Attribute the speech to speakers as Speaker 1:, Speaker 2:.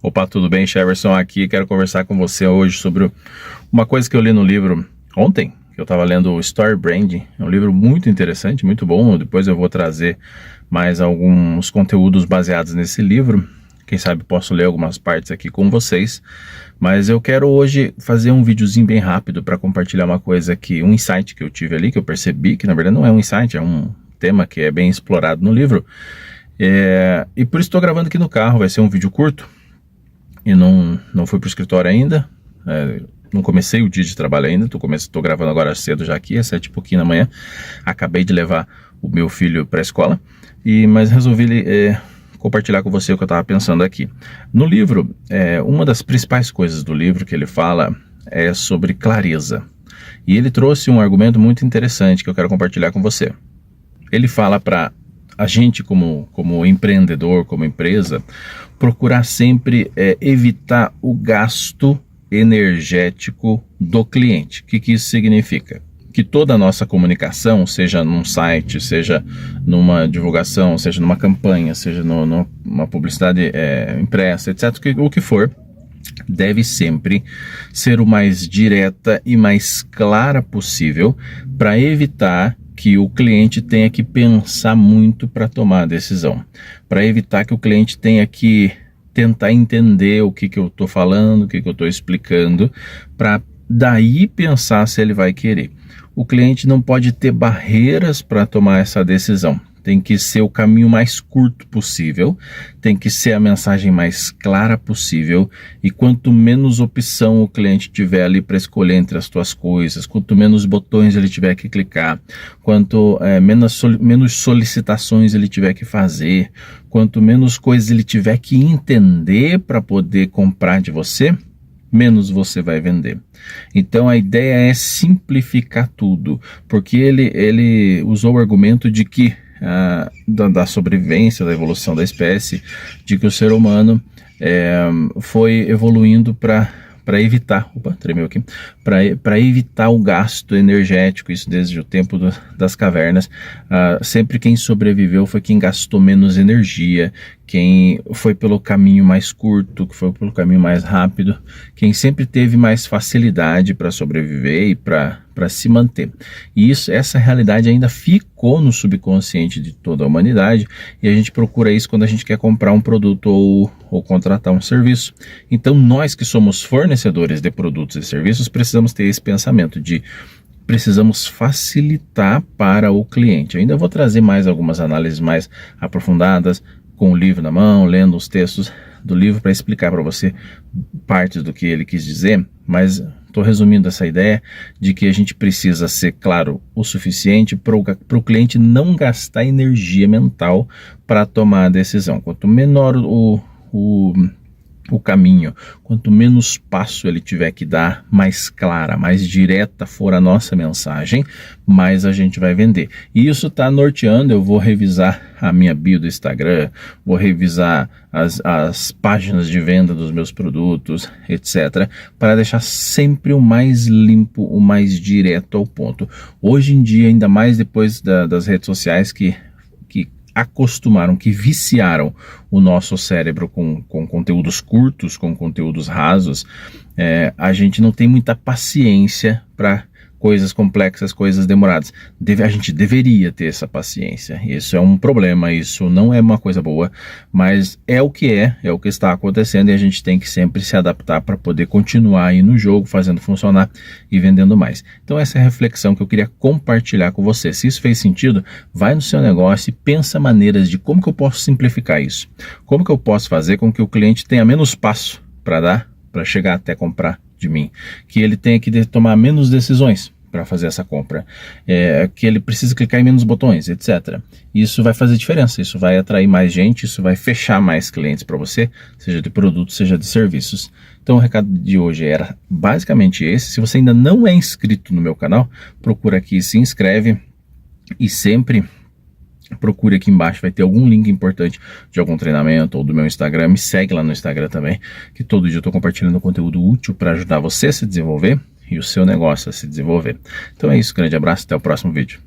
Speaker 1: Opa, tudo bem? Sheverson aqui. Quero conversar com você hoje sobre uma coisa que eu li no livro ontem, que eu estava lendo o Story Branding. É um livro muito interessante, muito bom. Depois eu vou trazer mais alguns conteúdos baseados nesse livro. Quem sabe posso ler algumas partes aqui com vocês. Mas eu quero hoje fazer um videozinho bem rápido para compartilhar uma coisa que, um insight que eu tive ali, que eu percebi que na verdade não é um insight, é um tema que é bem explorado no livro. E por isso estou gravando aqui no carro, vai ser um vídeo curto. E não fui para o escritório ainda, não comecei o dia de trabalho ainda, estou gravando agora cedo já aqui, às 7 e pouquinho da manhã. Acabei de levar o meu filho para a escola, mas resolvi compartilhar com você o que eu estava pensando aqui. No livro, uma das principais coisas do livro que ele fala é sobre clareza. E ele trouxe um argumento muito interessante que eu quero compartilhar com você. Ele fala para a gente como empreendedor, como empresa, procurar sempre evitar o gasto energético do cliente. O que isso significa? Que toda a nossa comunicação, seja num site, seja numa divulgação, seja numa campanha, seja numa publicidade impressa, etc., o que for, deve sempre ser o mais direta e mais clara possível para evitar que o cliente tenha que pensar muito para tomar a decisão, para evitar que o cliente tenha que tentar entender o que eu estou falando, o que eu estou explicando, para daí pensar se ele vai querer. O cliente não pode ter barreiras para tomar essa decisão. Tem que ser o caminho mais curto possível, tem que ser a mensagem mais clara possível, e quanto menos opção o cliente tiver ali para escolher entre as tuas coisas, quanto menos botões ele tiver que clicar, quanto menos solicitações ele tiver que fazer, quanto menos coisas ele tiver que entender para poder comprar de você, menos você vai vender. Então a ideia é simplificar tudo, porque ele usou o argumento de que da sobrevivência, da evolução da espécie, de que o ser humano foi evoluindo para evitar, para evitar o gasto energético, isso desde o tempo das cavernas. Sempre quem sobreviveu foi quem gastou menos energia, quem foi pelo caminho mais curto, que foi pelo caminho mais rápido, quem sempre teve mais facilidade para sobreviver e para se manter. E essa realidade ainda ficou no subconsciente de toda a humanidade, e a gente procura isso quando a gente quer comprar um produto ou contratar um serviço. Então nós que somos fornecedores de produtos e serviços precisamos ter esse pensamento de precisamos facilitar para o cliente. Eu ainda vou trazer mais algumas análises mais aprofundadas, com o livro na mão, lendo os textos do livro para explicar para você partes do que ele quis dizer, mas estou resumindo essa ideia de que a gente precisa ser claro o suficiente para o cliente não gastar energia mental para tomar a decisão. Quanto menor o caminho, quanto menos passo ele tiver que dar, mais clara, mais direta for a nossa mensagem, mais a gente vai vender. E isso está norteando. Eu vou revisar a minha bio do Instagram, vou revisar as páginas de venda dos meus produtos, etc., para deixar sempre o mais limpo, o mais direto ao ponto. Hoje em dia, ainda mais depois das redes sociais que acostumaram, que viciaram o nosso cérebro com conteúdos curtos, com conteúdos rasos, a gente não tem muita paciência para coisas complexas, coisas demoradas. A gente deveria ter essa paciência. Isso é um problema, isso não é uma coisa boa, mas é o que está acontecendo, e a gente tem que sempre se adaptar para poder continuar aí no jogo, fazendo funcionar e vendendo mais. Então essa é a reflexão que eu queria compartilhar com você. Se isso fez sentido, vai no seu negócio e pensa maneiras de como que eu posso simplificar isso. Como que eu posso fazer com que o cliente tenha menos passo para chegar até comprar de mim, que ele tenha que tomar menos decisões para fazer essa compra, que ele precisa clicar em menos botões, etc. Isso vai fazer diferença, isso vai atrair mais gente, isso vai fechar mais clientes para você, seja de produtos, seja de serviços. Então o recado de hoje era basicamente esse. Se você ainda não é inscrito no meu canal, procura aqui, se inscreve, e sempre procure aqui embaixo, vai ter algum link importante de algum treinamento ou do meu Instagram. Me segue lá no Instagram também, que todo dia eu estou compartilhando conteúdo útil para ajudar você a se desenvolver e o seu negócio a se desenvolver. Então é isso, grande abraço, até o próximo vídeo.